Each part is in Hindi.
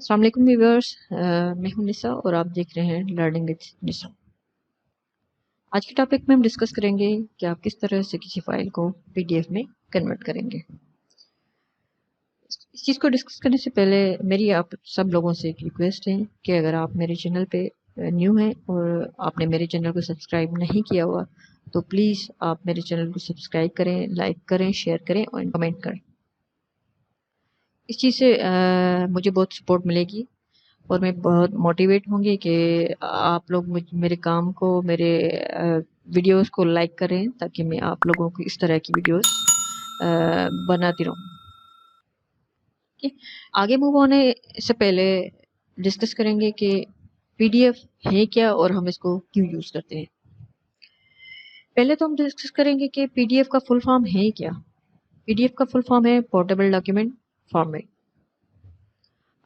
अस्सलाम वालेकुम व्यूअर्स, मैं हूं निसा और आप देख रहे हैं लर्निंग विद निसा। आज के टॉपिक में हम डिस्कस करेंगे कि आप किस तरह से किसी फाइल को पीडीएफ में कन्वर्ट करेंगे। इस चीज़ को डिस्कस करने से पहले मेरी आप सब लोगों से एक रिक्वेस्ट है कि अगर आप मेरे चैनल पे न्यू हैं और आपने मेरे चैनल को सब्सक्राइब नहीं किया हुआ तो प्लीज़ आप मेरे चैनल को सब्सक्राइब करें, लाइक करें, शेयर करें और कमेंट करें। इस चीज़ से मुझे बहुत सपोर्ट मिलेगी और मैं बहुत मोटिवेट होंगी कि आप लोग मेरे काम को, मेरे वीडियोस को लाइक करें ताकि मैं आप लोगों को इस तरह की वीडियोस बनाती रहूं। ठीक है, आगे मूव होने से पहले डिस्कस करेंगे कि पीडीएफ है क्या और हम इसको क्यों यूज़ करते हैं। पहले तो हम डिस्कस करेंगे कि पीडीएफ का फुल फॉर्म है क्या। पीडीएफ का फुल फॉर्म है पोर्टेबल डॉक्यूमेंट फॉर्मेट।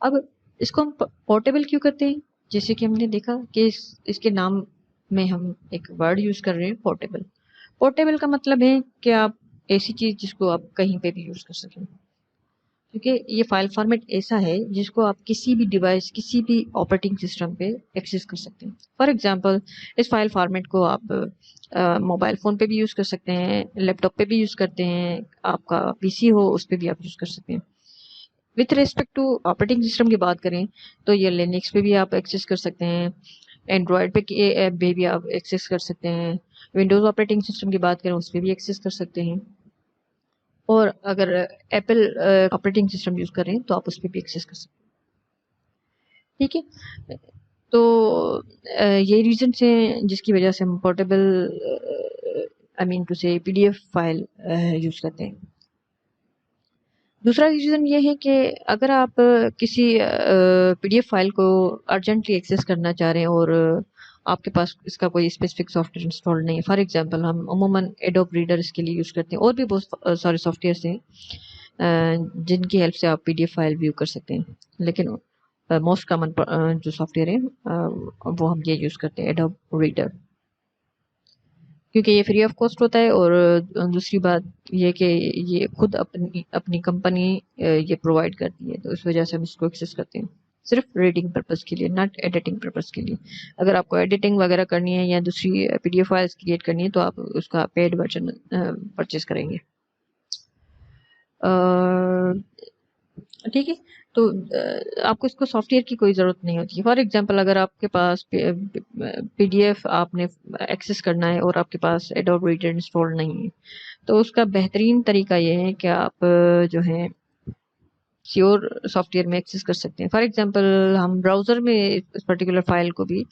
अब इसको हम पोर्टेबल क्यों करते हैं? जैसे कि हमने देखा कि इसके नाम में हम एक वर्ड यूज कर रहे हैं, पोर्टेबल। पोर्टेबल का मतलब है कि आप ऐसी चीज जिसको आप कहीं पे भी यूज कर सकें, क्योंकि ये फाइल फॉर्मेट ऐसा है जिसको आप किसी भी डिवाइस, किसी भी ऑपरेटिंग सिस्टम पे एक्सेस कर सकते हैं। फॉर एग्जांपल, इस फाइल फॉर्मेट को आप मोबाइल फ़ोन पे भी यूज़ कर सकते हैं, लैपटॉप पे भी यूज़ करते हैं, आपका पीसी हो उस पर भी आप यूज़ कर सकते हैं। With respect to operating system की बात करें तो ये लिनक्स पे भी आप एक्सेस कर सकते हैं, एंड्रॉयड पे भी आप एक्सेस कर सकते हैं, विंडोज़ ऑपरेटिंग सिस्टम की बात करें उस पर भी एक्सेस कर सकते हैं, और अगर एप्पल ऑपरेटिंग सिस्टम यूज़ कर रहे हैं तो आप उस पर भी एक्सेस कर सकते हैं। ठीक है, तो ये रीजन हैं जिसकी वजह से हम पोर्टेबल आई मीन टू से पीडीएफ फाइल यूज़ करते हैं। दूसरा रीज़न ये है कि अगर आप किसी पीडीएफ फाइल को अर्जेंटली एक्सेस करना चाह रहे हैं और आपके पास इसका कोई स्पेसिफिक सॉफ्टवेयर इंस्टॉल नहीं है। फॉर एग्जांपल, हम अमूमन एडोब रीडर इसके लिए यूज़ करते हैं, और भी बहुत सारे सॉफ्टवेयर्स हैं जिनकी हेल्प से आप पीडीएफ फाइल व्यू कर सकते हैं, लेकिन मोस्ट कॉमन जो सॉफ्टवेयर है वो हम ये यूज़ करते हैं, एडोब रीडर, क्योंकि ये फ्री ऑफ कॉस्ट होता है। और दूसरी बात ये कि ये खुद अपनी अपनी कंपनी ये प्रोवाइड करती है, तो इस वजह से हम इसको एक्सेस करते हैं सिर्फ रीडिंग पर्पस के लिए, नॉट एडिटिंग पर्पस के लिए। अगर आपको एडिटिंग वगैरह करनी है या दूसरी पीडीएफ फाइल्स क्रिएट करनी है तो आप उसका पेड वर्जन परचेज करेंगे। ठीक है, तो आपको इसको सॉफ्टवेयर की कोई ज़रूरत नहीं होती है। फॉर एग्जांपल, अगर आपके पास पीडीएफ आपने एक्सेस करना है और आपके पास एडोब रीडर इंस्टॉल नहीं है, तो उसका बेहतरीन तरीका ये है कि आप जो है श्योर सॉफ्टवेयर में एक्सेस कर सकते हैं। फॉर एग्जांपल, हम ब्राउज़र में इस पर्टिकुलर फाइल को भी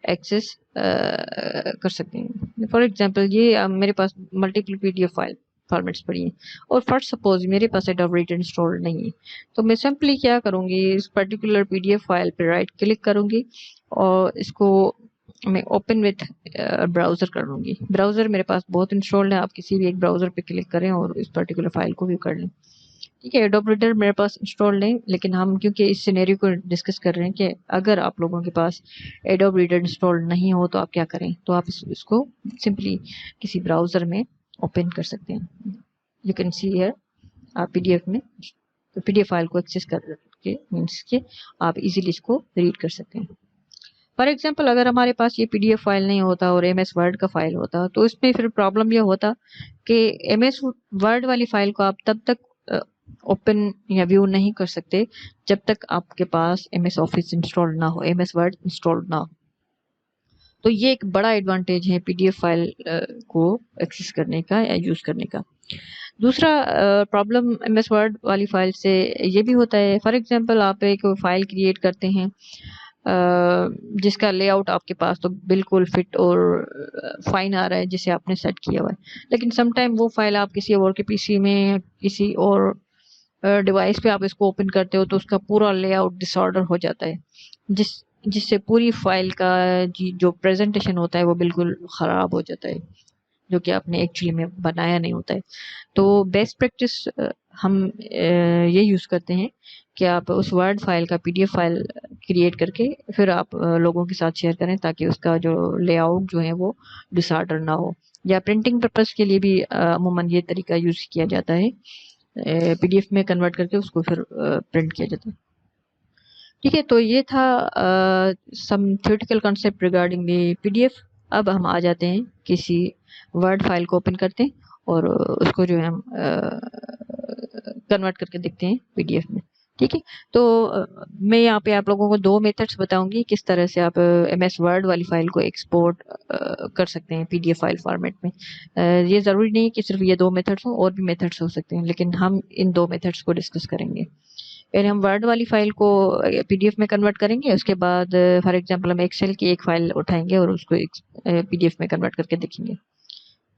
एक्सेस कर सकते हैं। फॉर एग्जांपल, ये मेरे पास मल्टीपल पीडीएफ फाइल फॉर्मेट्स पड़ी हैं और फर्स्ट सपोज मेरे पास एडोब रीडर इंस्टॉल्ड नहीं है, तो मैं सिंपली क्या करूँगी, इस पर्टिकुलर पीडीएफ फाइल पे राइट क्लिक करूँगी और इसको मैं ओपन विथ ब्राउज़र कर लूँगी। ब्राउज़र मेरे पास बहुत इंस्टॉल्ड है, आप किसी भी एक ब्राउज़र पे क्लिक करें और इस पर्टिकुलर फाइल को व्यू कर लें। ठीक है, एडोब रीडर मेरे पास इंस्टॉल नहीं, लेकिन हम क्योंकि इस सिनेरियो को डिस्कस कर रहे हैं कि अगर आप लोगों के पास एडोब रीडर इंस्टॉल नहीं हो तो आप क्या करें, तो आप इसको सिंपली किसी ब्राउज़र में ओपन कर सकते हैं। यू कैन सी हियर, आप पीडीएफ में तो पीडीएफ फाइल को एक्सेस करके मीन्स के आप इजीली इसको रीड कर सकते हैं। फॉर एग्जांपल, अगर हमारे पास ये पीडीएफ फाइल नहीं होता और एमएस वर्ड का फाइल होता तो इसमें फिर प्रॉब्लम ये होता कि एमएस वर्ड वाली फाइल को आप तब तक ओपन या व्यू नहीं कर सकते जब तक आपके पास एमएस ऑफिस इंस्टॉल ना हो, एमएस वर्ड इंस्टॉल ना हो। तो ये एक बड़ा एडवांटेज है पीडीएफ फाइल को एक्सेस करने का या यूज करने का। दूसरा प्रॉब्लम एमएस वर्ड वाली फाइल से ये भी होता है, फॉर एग्जांपल आप एक फाइल क्रिएट करते हैं जिसका लेआउट आपके पास तो बिल्कुल फिट और फाइन आ रहा है जिसे आपने सेट किया हुआ है, लेकिन समटाइम वो फाइल आप किसी और के पीसी में, किसी और डिवाइस पे आप इसको ओपन करते हो तो उसका पूरा लेआउट डिसऑर्डर हो जाता है, जिससे पूरी फाइल का जो प्रेजेंटेशन होता है वो बिल्कुल ख़राब हो जाता है, जो कि आपने एक्चुअली में बनाया नहीं होता है। तो बेस्ट प्रैक्टिस हम ये यूज़ करते हैं कि आप उस वर्ड फाइल का पीडीएफ फाइल क्रिएट करके फिर आप लोगों के साथ शेयर करें ताकि उसका जो लेआउट जो है वो डिसऑर्डर ना हो। या प्रिंटिंग पर्पज़ के लिए भी अमूमन ये तरीका यूज़ किया जाता है, पीडीएफ में कन्वर्ट करके उसको फिर प्रिंट किया जाता है। ठीक है, तो ये था some theoretical concept regarding the PDF. अब हम आ जाते हैं किसी वर्ड फाइल को ओपन करते हैं और उसको जो है हम कन्वर्ट करके देखते हैं पीडीएफ में। ठीक है, तो मैं यहाँ पे आप लोगों को दो मेथड्स बताऊंगी किस तरह से आप एमएस वर्ड वाली फाइल को एक्सपोर्ट कर सकते हैं पीडीएफ फाइल फॉर्मेट में। ये ज़रूरी नहीं कि सिर्फ ये दो मेथड्स हों, और भी मेथड्स हो सकते हैं, लेकिन हम इन दो मेथड्स को डिस्कस करेंगे। पहले हम वर्ड वाली फाइल को पीडीएफ में कन्वर्ट करेंगे, उसके बाद फॉर एग्जांपल हम एक्सेल की एक फाइल उठाएंगे और उसको पीडीएफ में कन्वर्ट करके देखेंगे।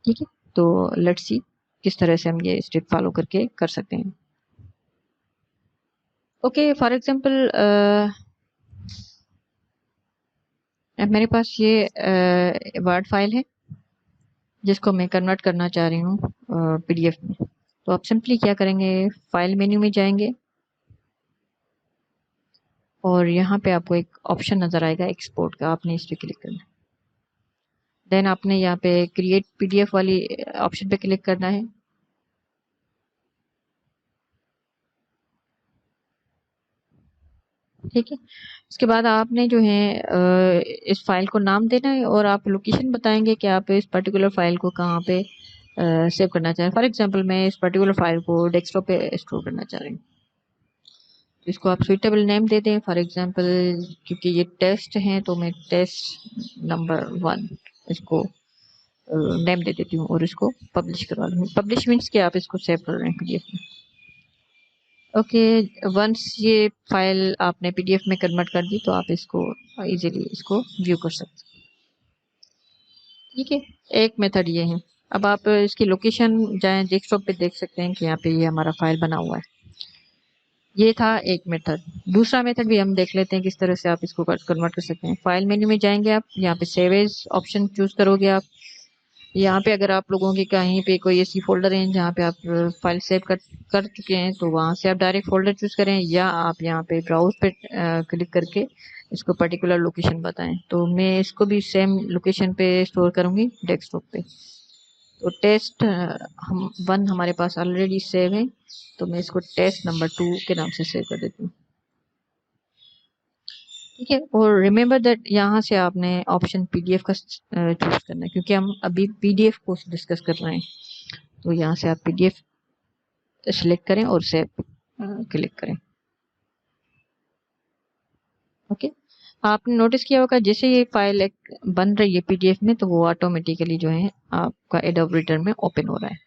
ठीक है, तो लेट्स सी किस तरह से हम ये स्टेप फॉलो करके कर सकते हैं। ओके, फॉर एग्जांपल मेरे पास ये वर्ड फाइल है जिसको मैं कन्वर्ट करना चाह रही हूँ पीडीएफ में। तो आप सिंपली क्या करेंगे, फाइल मेन्यू में जाएंगे और यहाँ पे आपको एक ऑप्शन नजर आएगा एक्सपोर्ट का, आपने इस पे क्लिक करना है। देन आपने यहाँ पे क्रिएट पीडीएफ वाली ऑप्शन पे क्लिक करना है। ठीक है, उसके बाद आपने जो है इस फाइल को नाम देना है और आप लोकेशन बताएंगे कि आप इस पर्टिकुलर फाइल को कहाँ पे सेव करना चाहें। फॉर एग्जांपल मैं इस पर्टिकुलर फाइल को डेस्कटॉप पे स्टोर करना चाह रही हूँ, तो इसको आप सुइटेबल नेम दे दें। फॉर एग्जांपल क्योंकि ये टेस्ट है तो मैं टेस्ट नंबर 1 इसको नेम दे देती हूँ और इसको पब्लिश करवा दूँगी। पब्लिश मीन्स कि आप इसको सेव कर रहे हैं पीडीएफ में। ओके, वंस ये फाइल आपने पीडीएफ में कन्वर्ट कर दी तो आप इसको इजीली इसको व्यू कर सकते हैं। ठीक है, एक मेथड ये है। अब आप इसकी लोकेशन जाएं डेस्कटॉप पे, देख सकते हैं कि यहाँ पे ये हमारा फाइल बना हुआ है। ये था एक मेथड। दूसरा मेथड भी हम देख लेते हैं किस तरह से आप इसको कन्वर्ट कर सकते हैं। फाइल मेन्यू में जाएंगे आप, यहाँ पे सेव एज ऑप्शन चूज करोगे आप। यहाँ पे अगर आप लोगों के कहीं पे कोई ऐसी फोल्डर है जहाँ पे आप फाइल सेव कर चुके हैं तो वहां से आप डायरेक्ट फोल्डर चूज करें, या आप यहाँ पे ब्राउज पे क्लिक करके इसको पर्टिकुलर लोकेशन बताएं। तो मैं इसको भी सेम लोकेशन पे स्टोर करूंगी डेस्कटॉप पे। तो टेस्ट हम 1 हमारे पास ऑलरेडी सेव है, तो मैं इसको टेस्ट नंबर 2 के नाम से सेव कर देती हूँ। ठीक है, और रिमेम्बर दैट यहाँ से आपने ऑप्शन पीडीएफ का चूज करना है, क्योंकि हम अभी पीडीएफ को डिस्कस कर रहे हैं। तो यहाँ से आप पीडीएफ सिलेक्ट करें और सेव क्लिक करें। ओके, आपने नोटिस किया होगा जैसे ये फाइल एक बन रही है पीडीएफ में तो वो ऑटोमेटिकली जो है आपका एडोब रीडर में ओपन हो रहा है।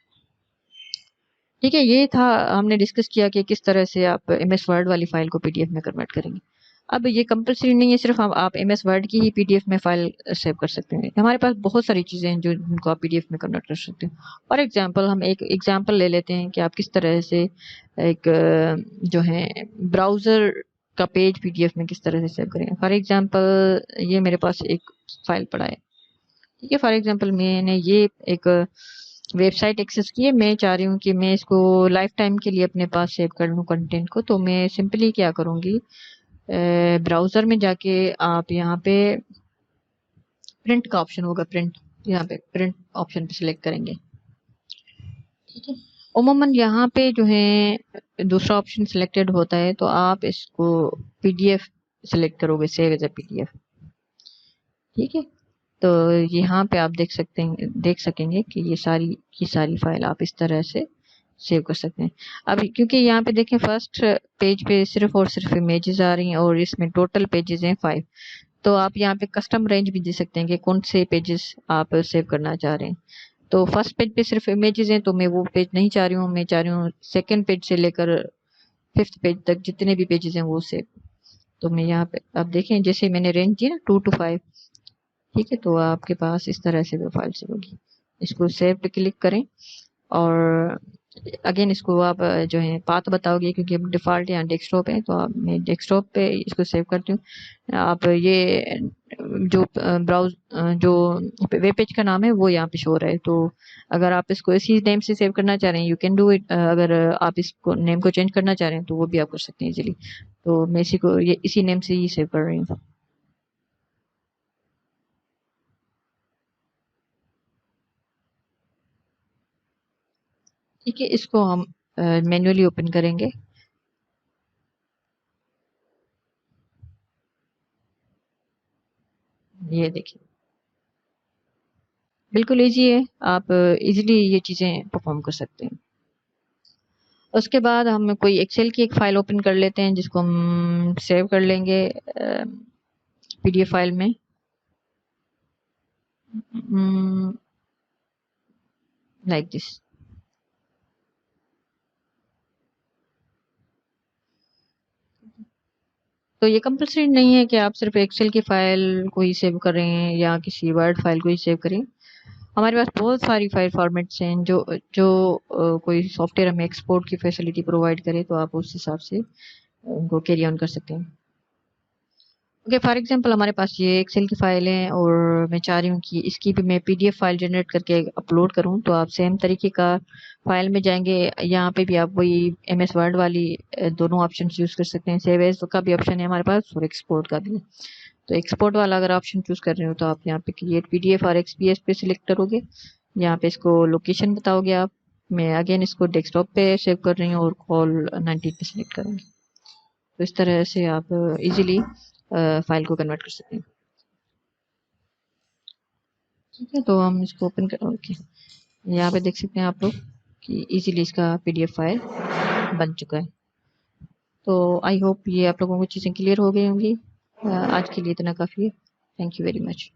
ठीक है, ये था, हमने डिस्कस किया कि किस तरह से आप एमएस वर्ड वाली फाइल को पीडीएफ में कन्वर्ट करेंगे। अब ये कंपलसरी नहीं है सिर्फ आप एमएस वर्ड की ही पीडीएफ में फाइल सेव कर सकते हैं। हमारे पास बहुत सारी चीज़ें हैं जो जिनको आप पीडीएफ में कन्वर्ट कर सकते हैं। फॉर एग्जांपल हम एक एग्जांपल ले लेते हैं कि आप किस तरह से एक जो है ब्राउज़र का पेज पीडीएफ में किस तरह से सेव करें। फॉर एग्जांपल ये मेरे पास एक फाइल पड़ा है। ठीक है, फॉर एग्जांपल मैंने ये एक वेबसाइट एक्सेस की है, मैं चाह रही हूँ कि मैं इसको लाइफ टाइम के लिए अपने पास सेव कर लूँ कंटेंट को। तो मैं सिंपली क्या करूँगी, ब्राउजर में जाके आप यहाँ पे प्रिंट का ऑप्शन होगा, प्रिंट, यहाँ पे प्रिंट ऑप्शन पे सिलेक्ट करेंगे। ठीक है, उमूमन यहाँ पे जो है दूसरा ऑप्शन सिलेक्टेड होता है तो आप इसको पीडीएफ सिलेक्ट करोगे, सेव एज ए पीडीएफ। ठीक है, तो यहाँ पे आप देख सकेंगे कि ये सारी की सारी फाइल आप इस तरह से सेव कर सकते हैं। अब क्योंकि यहाँ पे देखें फर्स्ट पेज पे सिर्फ और सिर्फ इमेजेस आ रही हैं और इसमें टोटल पेजेस हैं 5, तो आप यहाँ पे कस्टम रेंज भी दे सकते हैं कि कौन से पेजेस आप सेव करना चाह रहे हैं। तो फर्स्ट पेज पे सिर्फ इमेजेस हैं तो मैं वो पेज नहीं चाह रही हूँ, मैं चाह रही हूँ सेकेंड पेज से लेकर 5th पेज तक जितने भी पेजेस हैं वो सेव। तो मैं यहाँ पे आप देखें जैसे मैंने रेंज दिया ना 2 to 5। ठीक है, तो आपके पास इस तरह से वो फाइल सेव होगी। इसको सेव पे क्लिक करें और अगेन इसको आप जो है पाथ बताओगे, क्योंकि अब डिफ़ॉल्ट यहाँ डेस्कटॉप है तो आप मैं डेस्कटॉप पे इसको सेव करती हूँ। आप ये जो ब्राउज जो वेब पेज का नाम है वो यहाँ पे शो हो रहा है। तो अगर आप इसको इसी नेम से सेव करना चाह रहे हैं यू कैन डू इट। अगर आप इसको नेम को चेंज करना चाह रहे हैं तो वो भी आप कर सकते हैं इजीली। तो मैं इसी को ये इसी नेम से ही सेव कर रही हूँ। ठीक है, इसको हम मैन्युअली ओपन करेंगे। ये देखिए, बिल्कुल इजी है, आप इजीली ये चीज़ें परफॉर्म कर सकते हैं। उसके बाद हम कोई एक्सेल की एक फाइल ओपन कर लेते हैं जिसको हम सेव कर लेंगे पीडीएफ फाइल में। Like this. तो ये कंपल्सरी नहीं है कि आप सिर्फ एक्सेल की फाइल को ही सेव करें या किसी वर्ड फाइल को ही सेव करें। हमारे पास बहुत सारी फाइल फॉर्मेट्स हैं जो जो कोई सॉफ्टवेयर हमें एक्सपोर्ट की फैसिलिटी प्रोवाइड करे, तो आप उस हिसाब से उनको कैरी ऑन कर सकते हैं। ओके, फॉर एग्जांपल हमारे पास ये एक्सेल की फाइल है और मैं चाह रही हूँ कि इसकी भी मैं पीडीएफ फाइल जनरेट करके अपलोड करूँ, तो आप सेम तरीके का फाइल में जाएंगे, यहाँ पे भी आप वही एमएस वर्ड वाली दोनों ऑप्शन यूज कर सकते हैं। सेव एज का भी ऑप्शन है हमारे पास और एक्सपोर्ट का भी। तो एक्सपोर्ट वाला अगर ऑप्शन चूज कर रहे हो तो आप यहाँ पे क्रिएट पीडीएफ और एक्सपीएस पे सिलेक्ट करोगे, यहाँ पे इसको लोकेशन बताओगे आप। मैं अगेन इसको डेस्कटॉप पे सेव कर रही हूँ और कॉल 19 पे सिलेक्ट करूंगी। तो इस तरह से आप इजीली फाइल को कन्वर्ट कर सकते हैं। ठीक है, तो हम इसको ओपन कर, ओके, यहाँ पे देख सकते हैं आप लोग कि इजीली इसका पीडीएफ फाइल बन चुका है। तो आई होप ये आप लोगों को चीज़ें क्लियर हो गई होंगी। आज के लिए इतना काफ़ी है। Thank you very much.